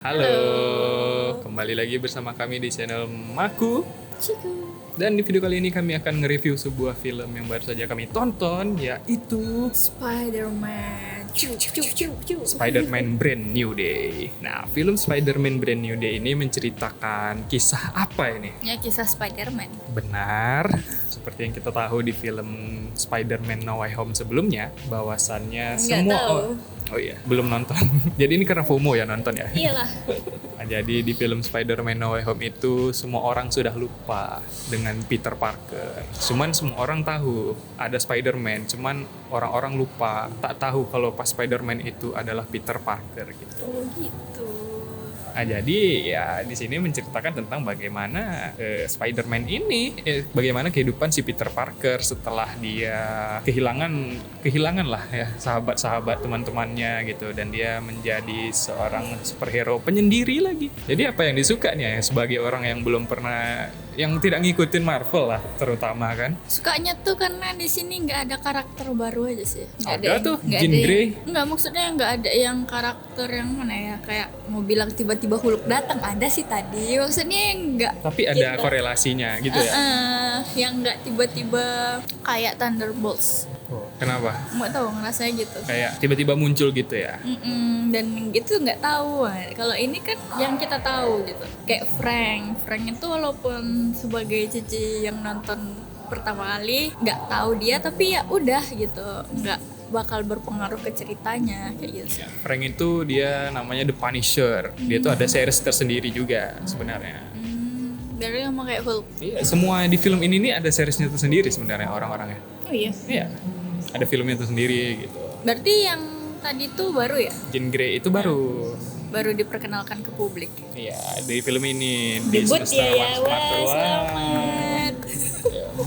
Halo, Halo. kembali lagi bersama kami di channel Maku. Ciku. Dan di video kali ini kami akan nge-review sebuah film yang baru saja kami tonton, yaitu Spider-Man. Spider-Man Brand New Day. Nah, film Spider-Man Brand New Day ini menceritakan kisah apa ini? Ya, kisah Spider-Man. Benar, seperti yang kita tahu di film Spider-Man No Way Home sebelumnya, bahwasannya Nggak semua tahu. Oh iya, belum nonton. Jadi ini karena FOMO ya nonton ya. Iyalah. Nah, jadi di film Spider-Man No Way Home itu semua orang sudah lupa dengan Peter Parker. Cuman semua orang tahu ada Spider-Man, cuman orang-orang lupa, tak tahu kalau pas Spider-Man itu adalah Peter Parker gitu. Oh gitu. Nah, jadi ya di sini menceritakan tentang bagaimana Spider-Man ini, bagaimana kehidupan si Peter Parker setelah dia kehilangan lah ya sahabat-sahabat teman-temannya gitu, dan dia menjadi seorang superhero penyendiri lagi. Jadi apa yang disukanya ya sebagai orang yang belum pernah, yang tidak ngikutin Marvel lah terutama kan. Sukanya tuh karena di sini nggak ada karakter baru aja sih. Ada tuh, Jean Grey. Nggak, maksudnya nggak ada yang karakter yang mana ya, kayak mau bilang tiba-tiba Hulk datang, ada sih tadi. Maksudnya yang nggak. Tapi ada korelasinya gitu ya. Yang nggak tiba-tiba kayak Thunderbolts. Oh, kenapa? Nggak tahu, ngerasanya gitu. Kayak tiba-tiba muncul gitu ya. Dan gitu nggak tahu. Kalau ini kan yang kita tahu gitu, kayak Frank itu walaupun sebagai cici yang nonton pertama kali nggak tahu dia, tapi ya udah gitu, nggak bakal berpengaruh ke ceritanya kayak gitu. Frank itu dia namanya The Punisher. Dia tuh ada series tersendiri juga sebenarnya. Dari sama kayak Hulk. Iya, semua di film ini nih ada seriesnya tersendiri sebenarnya orang-orangnya. Oh iya. Iya, ada filmnya tersendiri gitu. Berarti yang tadi tuh baru ya? Jean Grey itu baru Diperkenalkan ke publik. iya di film ini di Debut semesta ya, Marvel. selamat.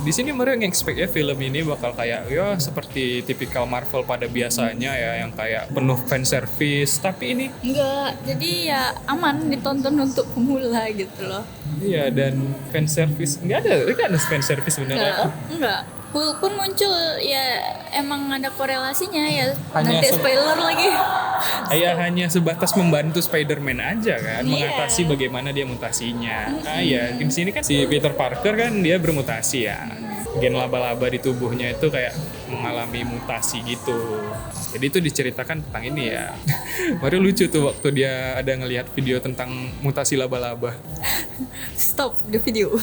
Di sini mereka nge-expect ya film ini bakal kayak ya seperti tipikal Marvel pada biasanya ya, yang kayak penuh fan service, tapi ini Enggak, jadi ya aman ditonton untuk pemula gitu loh. iya, dan fan service nggak ada fan service sebenarnya. Enggak. Hulk pun muncul ya, emang ada korelasinya ya. Hanya Nanti spoiler lagi. Ya hanya sebatas membantu Spider-Man aja kan, Iya. mengatasi bagaimana dia mutasinya. Ya di sini kan si Peter Parker kan dia bermutasi ya. Gen laba-laba di tubuhnya itu kayak mengalami mutasi gitu. Jadi itu diceritakan tentang ini ya. Baru lucu tuh waktu dia ada ngelihat video tentang mutasi laba-laba. Stop the video.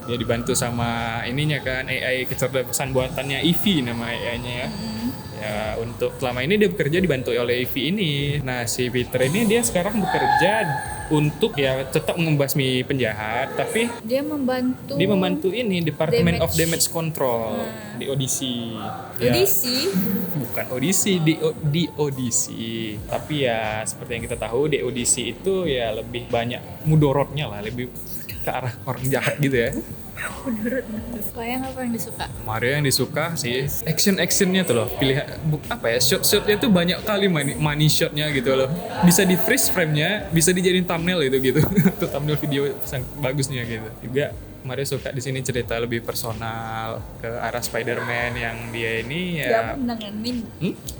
Dia dibantu sama ininya kan, AI kecerdasan buatannya Eevee nama AI-nya ya. Ya untuk selama ini dia bekerja dibantu oleh Eevee ini. Nah si Peter ini dia sekarang bekerja untuk ya tetap membasmi penjahat, tapi Dia membantu. dia membantu ini Department of Damage. Damage Control di Odyssey. Audisi. Bukan Odyssey, di Odyssey. Tapi ya seperti yang kita tahu di Odyssey itu ya lebih banyak mudorotnya lah, lebih ke arah orang jahat gitu ya. Menurut kalian apa yang disuka? Mario yang disuka sih actionnya tuh loh, pilih apa ya, shotnya tuh banyak kali money shotnya gitu loh, bisa di freeze frame-nya, bisa dijadiin thumbnail gitu tuh thumbnail video bagusnya gitu. Juga Mario suka di sini cerita lebih personal ke arah Spider-Man yang dia ini ya. Gamon dengan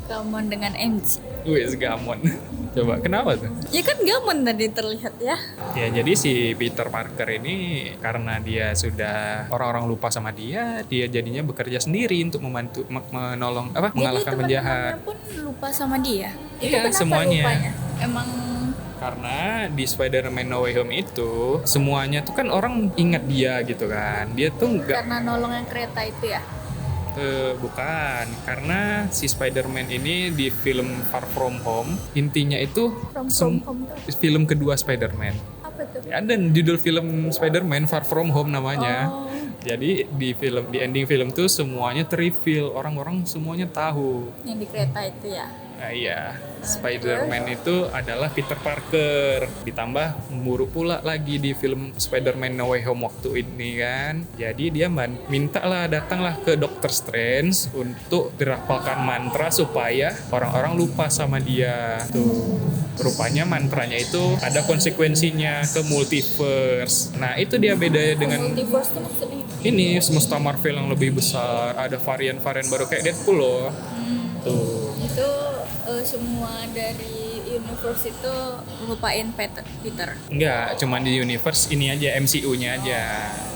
Gamon dengan MJ. Wes gamon. Coba kenapa tuh? Ya kan Gamon tadi terlihat ya. Ya jadi si Peter Parker ini karena dia sudah orang-orang lupa sama dia jadinya bekerja sendiri untuk membantu menolong mengalahkan Jadi penjahat. teman-temannya pun lupa sama dia. Itu Iya, kenapa semuanya. lupanya? Emang Karena di Spider-Man No Way Home itu semuanya tuh kan orang ingat dia gitu kan. Dia tuh nggak karena nolong yang kereta itu ya? bukan, karena si Spider-Man ini di film Far From Home intinya itu From Home tuh film kedua Spider-Man. apa tuh? Ya, dan judul film Spider-Man Far From Home namanya. Oh. Jadi di ending film tuh semuanya terreveal, orang-orang semuanya tahu. Yang di kereta itu ya? Nah, iya, Spider-Man itu adalah Peter Parker. Ditambah buruk pula lagi di film Spider-Man No Way Home waktu ini kan. Jadi dia datanglah ke Doctor Strange untuk dirapalkan mantra supaya orang-orang lupa sama dia. Tuh. Rupanya mantranya itu ada konsekuensinya ke multiverse. Nah, itu dia bedanya dengan Multiverse tuh maksudnya? ini semesta Marvel yang lebih besar. Ada varian-varian baru kayak Deadpool loh. Tuh. Itu semua dari universe itu lupain Peter. Enggak, cuman di universe ini aja, MCU-nya aja.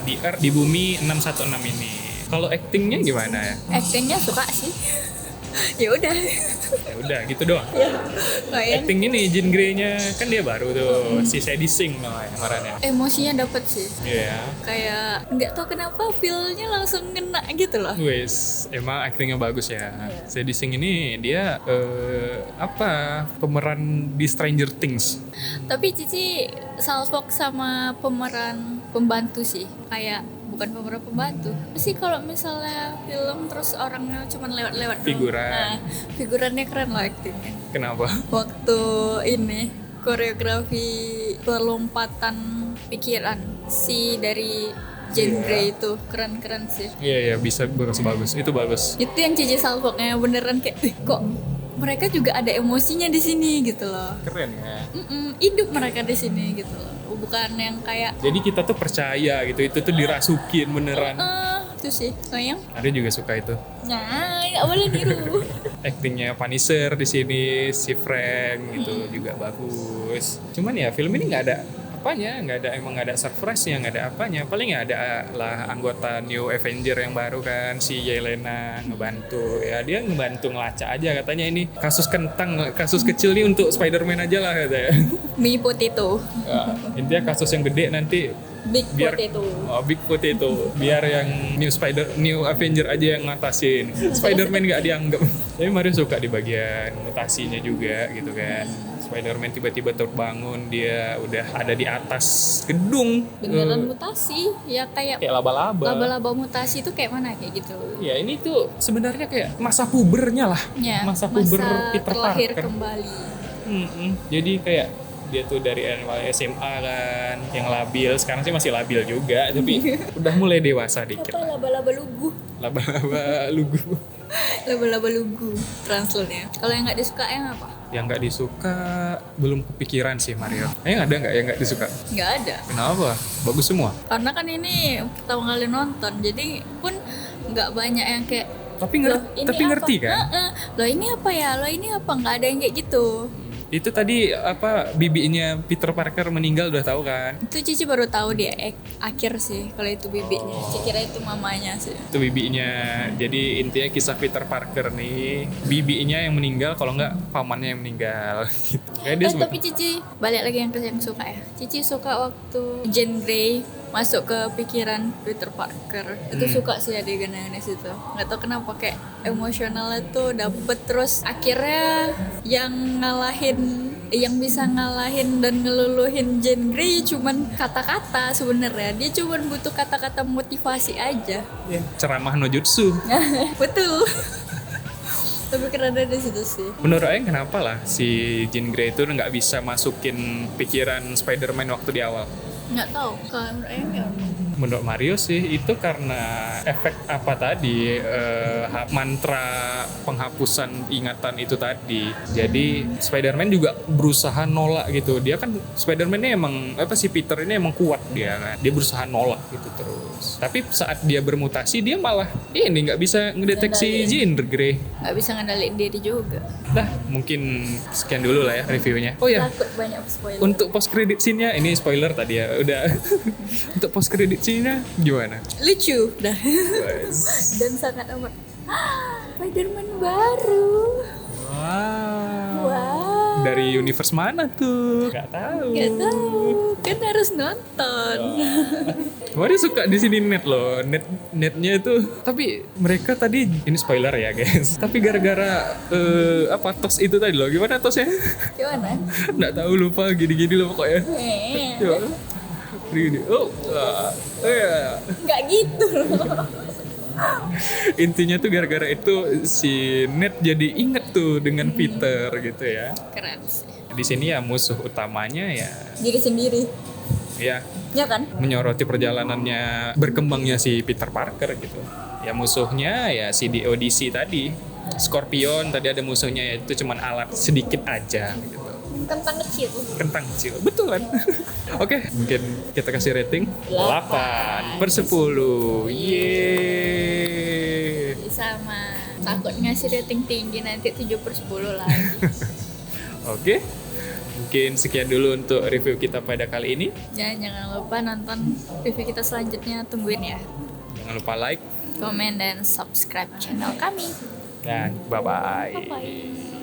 Di Earth, di bumi 616 ini. Kalau actingnya gimana ya? Actingnya suka sih. Ya udah. Ya udah gitu doang. Ya. Lumayan. Acting ini Jean Grey-nya kan dia baru tuh, si Sadie Sink namanya kemarin ya. Emosinya dapet sih. Iya. Kayak nggak tahu kenapa feel-nya langsung ngena gitu loh. Wes, emang aktingnya bagus ya. Iya. Sadie Sink ini dia pemeran di Stranger Things. Tapi Cici salfok sama pemeran pembantu sih. Kayak bukan pemeran pembantu. Sih kalau misalnya film terus orangnya cuma lewat-lewat doang. Figuran. Nah, figurannya keren loh aktingnya. Kenapa? Waktu ini koreografi pelompatan pikiran si dari Jean Grey itu keren-keren sih. Iya, bisa bagus. Itu bagus. Itu yang Cici salfoknya beneran kayak kok mereka juga ada emosinya di sini gitu loh. Keren ya. Hidup mereka di sini gitu loh. Bukan yang kayak Jadi kita tuh percaya gitu, itu tuh dirasukin beneran. itu sih sayang. Ada juga suka itu. Nah, nggak boleh niru. Actingnya Punisher di sini, si Frank gitu juga bagus. Cuman ya film ini nggak ada apanya, emang nggak ada surprise-nya, nggak ada apanya. Paling ya ada lah anggota New Avenger yang baru kan, si Yelena ngebantu. Ya dia ngebantu ngelacak aja katanya ini kasus kecil nih untuk Spider-Man aja lah katanya. Mi potato. Ya, intinya kasus yang gede nanti Big potato. Big Potato biar yang New Avenger aja yang ngatasin. Spider-Man nggak dianggap. Tapi Mario suka di bagian mutasinya juga gitu kan. Spider-Man tiba-tiba terbangun, dia udah ada di atas gedung. Beneran mutasi ya kayak Laba-laba. laba-laba mutasi itu kayak mana kayak gitu. Ya ini tuh sebenarnya kayak masa pubernya lah. Ya, masa puber Peter terlahir Parker. kembali. Jadi kayak dia tuh dari SMA kan yang labil, sekarang sih masih labil juga tapi udah mulai dewasa dikit. Atau laba-laba lugu. Laba-laba lugu. Laba-laba lugu translate-nya. Kalau yang nggak disuka yang apa? Yang nggak disuka belum kepikiran sih Mario. Ada nggak yang nggak disuka? Nggak ada. Kenapa? Bagus semua. Karena kan ini pertama kali nonton, jadi pun nggak banyak yang kayak Tapi "Loh, ini ngerti apa? kan? Loh ini apa ya? Loh ini apa? Nggak ada yang kayak gitu. Itu tadi bibinya Peter Parker meninggal udah tahu kan? Itu Cici baru tahu di akhir sih kalau itu bibinya. Cici kira itu mamanya sih. Itu bibinya. Jadi intinya kisah Peter Parker nih, bibinya yang meninggal, kalau nggak pamannya yang meninggal. Gitu. Kayak dia Tapi Cici balik lagi yang suka ya. Cici suka waktu Jean Grey masuk ke pikiran Peter Parker. Itu suka sih adegan-adegan situ. Nggak tahu kenapa kayak emosionalnya tuh dapet, terus akhirnya yang bisa ngalahin dan ngeluluhin Jean Grey cuman kata-kata sebenarnya. Dia cuman butuh kata-kata motivasi aja. ceramah no jutsu. Betul. Tapi keren di situ sih. Menurut Aing kenapa lah si Jean Grey itu nggak bisa masukin pikiran Spider-Man waktu di awal? Nggak tahu. Kalau menurut Ayang ya. Menurut Mario sih itu karena efek apa tadi, mantra penghapusan ingatan itu tadi. Jadi Spider-Man juga berusaha nolak gitu. Dia kan Spider-Man ini emang si Peter ini emang kuat dia kan. Dia berusaha nolak gitu terus. Tapi saat dia bermutasi dia malah ini nggak bisa ngedeteksi Jean Grey. Nggak bisa ngendaliin diri juga. Dah mungkin sekian dulu lah ya reviewnya. Oh ya. Takut banyak spoiler. Untuk post credit scene-nya ini spoiler tadi ya udah. Untuk post credit scene-nya gimana? Lucu dah. Dan sangat amat Spider-Man baru. Wow. Dari universe mana tuh? Gak tahu. Kan harus nonton. Mario suka di sini net loh, netnya itu. Tapi mereka tadi ini spoiler ya guys. Tapi gara-gara tos itu tadi loh, gimana tosnya? Gimana? Nggak tahu, lupa gini-gini loh pokoknya. Coba. Gini. Nggak gitu loh. Intinya tuh gara-gara itu si Ned jadi inget tuh dengan Peter gitu ya. Keren sih. Di sini ya musuh utamanya ya Diri sendiri. ya Ya kan? menyoroti perjalanannya berkembangnya si Peter Parker gitu. Ya musuhnya ya si di audisi tadi. Scorpion tadi ada musuhnya ya, itu cuman alat sedikit aja gitu. Kentang kecil, betul kan? Oke, mungkin kita kasih rating 8/10. Yeay. Sama takut ngasih rating tinggi nanti 7/10 lagi. Oke, Mungkin sekian dulu untuk review kita pada kali ini. Jangan lupa nonton review kita selanjutnya, tungguin ya. Jangan lupa like, Komen dan subscribe channel kami. dan bye-bye. Bye-bye.